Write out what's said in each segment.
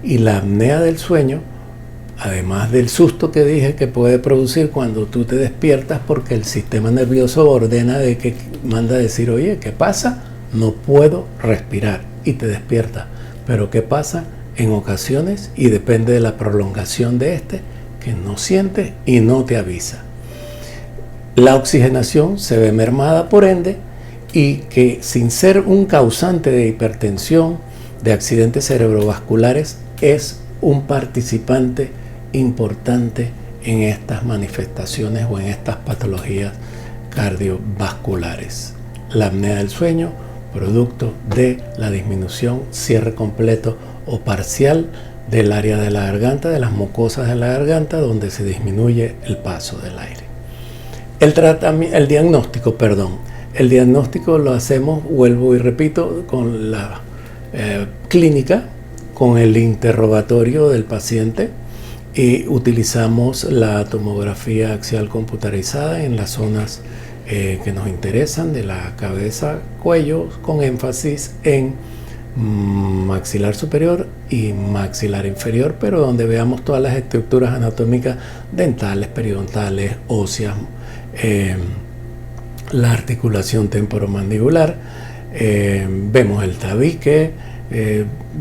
Y la apnea del sueño, además del susto que dije que puede producir cuando tú te despiertas porque el sistema nervioso ordena de que manda a decir, oye, ¿qué pasa? No puedo respirar, y te despierta. Pero ¿qué pasa? En ocasiones, y depende de la prolongación de que no sientes y no te avisa. La oxigenación se ve mermada por ende, y que sin ser un causante de hipertensión, de accidentes cerebrovasculares, es un participante importante en estas manifestaciones o en estas patologías cardiovasculares. La apnea del sueño, producto de la disminución, cierre completo o parcial del área de la garganta, de las mucosas de la garganta, donde se disminuye el paso del aire. El diagnóstico lo hacemos, vuelvo y repito, con la clínica, con el interrogatorio del paciente, y utilizamos la tomografía axial computarizada en las zonas que nos interesan de la cabeza, cuello, con énfasis en maxilar superior y maxilar inferior, pero donde veamos todas las estructuras anatómicas dentales, periodontales, óseas, la articulación temporomandibular, vemos el tabique,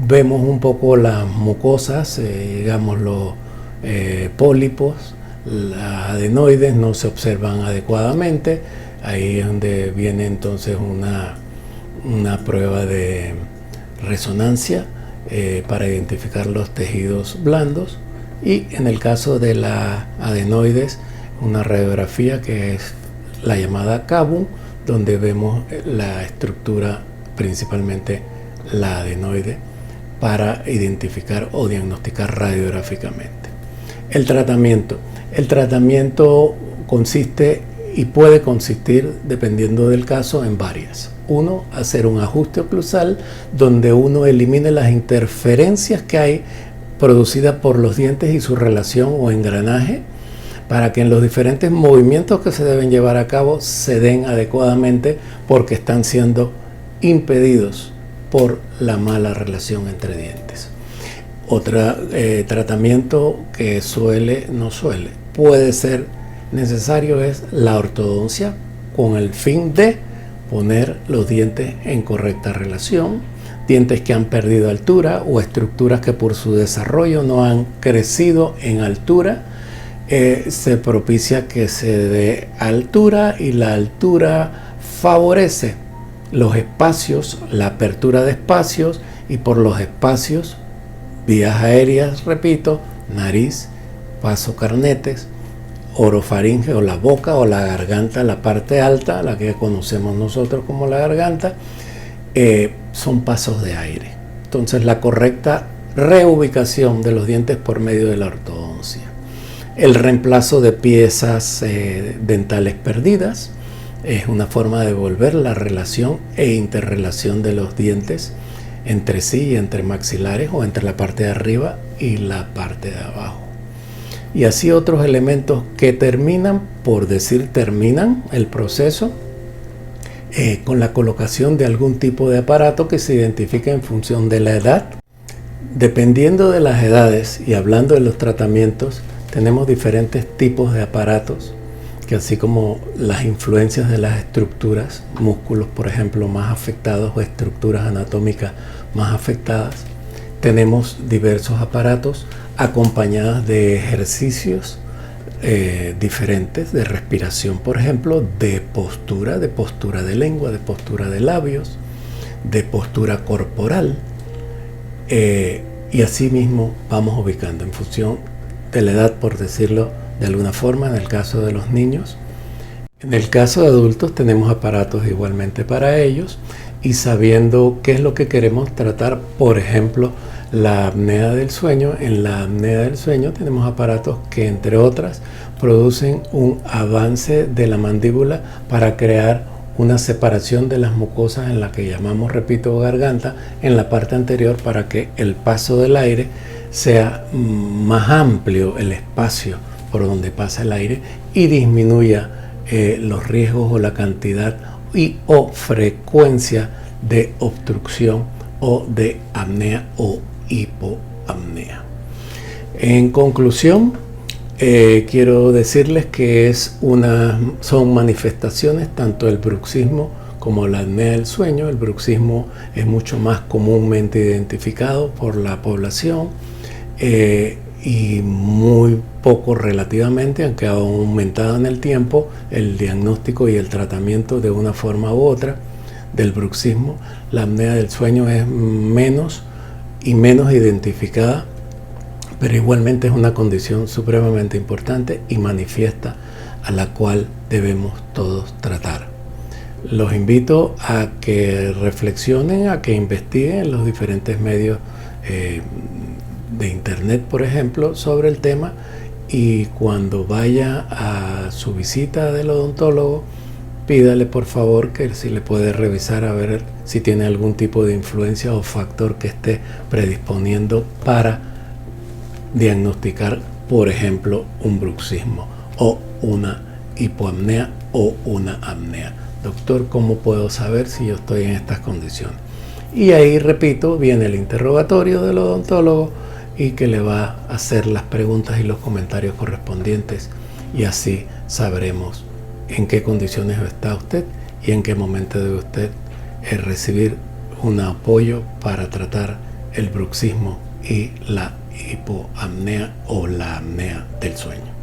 vemos un poco las mucosas, digamos los pólipos, las adenoides no se observan adecuadamente. Ahí es donde viene entonces una prueba de resonancia para identificar los tejidos blandos, y en el caso de las adenoides, una radiografía que es la llamada CABU, donde vemos la estructura, principalmente la adenoide, para identificar o diagnosticar radiográficamente. El tratamiento consiste y puede consistir, dependiendo del caso, en varias. Uno, hacer un ajuste oclusal donde uno elimine las interferencias que hay producidas por los dientes y su relación o engranaje, para que en los diferentes movimientos que se deben llevar a cabo se den adecuadamente, porque están siendo impedidos por la mala relación entre dientes. Otro tratamiento que puede ser necesario es la ortodoncia, con el fin de poner los dientes en correcta relación, dientes que han perdido altura o estructuras que por su desarrollo no han crecido en altura. Se propicia que se dé altura, y la altura favorece los espacios, la apertura de espacios, y por los espacios, vías aéreas, repito, nariz, vasocarnetes, orofaringe o la boca o la garganta, la parte alta, la que conocemos nosotros como la garganta, son pasos de aire. Entonces, la correcta reubicación de los dientes por medio de la ortodoncia. El reemplazo de piezas dentales perdidas es una forma de devolver la relación e interrelación de los dientes entre sí y entre maxilares, o entre la parte de arriba y la parte de abajo. Y así otros elementos que terminan el proceso con la colocación de algún tipo de aparato que se identifica en función de la edad. Dependiendo de las edades, y hablando de los tratamientos, tenemos diferentes tipos de aparatos que, así como las influencias de las estructuras, músculos por ejemplo más afectados o estructuras anatómicas más afectadas, tenemos diversos aparatos acompañados de ejercicios diferentes de respiración, por ejemplo, de postura de lengua, de postura de labios, de postura corporal, y así mismo vamos ubicando en función de la edad, por decirlo de alguna forma, en el caso de los niños. En el caso de adultos tenemos aparatos igualmente para ellos, y sabiendo qué es lo que queremos tratar, por ejemplo, la apnea del sueño. En la apnea del sueño tenemos aparatos que, entre otras, producen un avance de la mandíbula para crear una separación de las mucosas en la que llamamos, repito, garganta, en la parte anterior, para que el paso del aire sea más amplio, el espacio por donde pasa el aire, y disminuya los riesgos o la cantidad o frecuencia de obstrucción o de apnea o hipoapnea. En conclusión, quiero decirles que son manifestaciones tanto el bruxismo como la apnea del sueño. El bruxismo es mucho más comúnmente identificado por la población y muy poco relativamente, aunque ha aumentado en el tiempo, el diagnóstico y el tratamiento de una forma u otra del bruxismo. La apnea del sueño es menos identificada, pero igualmente es una condición supremamente importante y manifiesta, a la cual debemos todos tratar. Los invito a que reflexionen, a que investiguen en los diferentes medios de internet, por ejemplo, sobre el tema, y cuando vaya a su visita del odontólogo, pídale por favor que si le puede revisar a ver si tiene algún tipo de influencia o factor que esté predisponiendo para diagnosticar, por ejemplo, un bruxismo o una hipoapnea o una apnea. Doctor, ¿cómo puedo saber si yo estoy en estas condiciones? Y ahí, repito, viene el interrogatorio del odontólogo y que le va a hacer las preguntas y los comentarios correspondientes, y así sabremos en qué condiciones está usted y en qué momento debe usted recibir un apoyo para tratar el bruxismo y la hipoapnea o la apnea del sueño.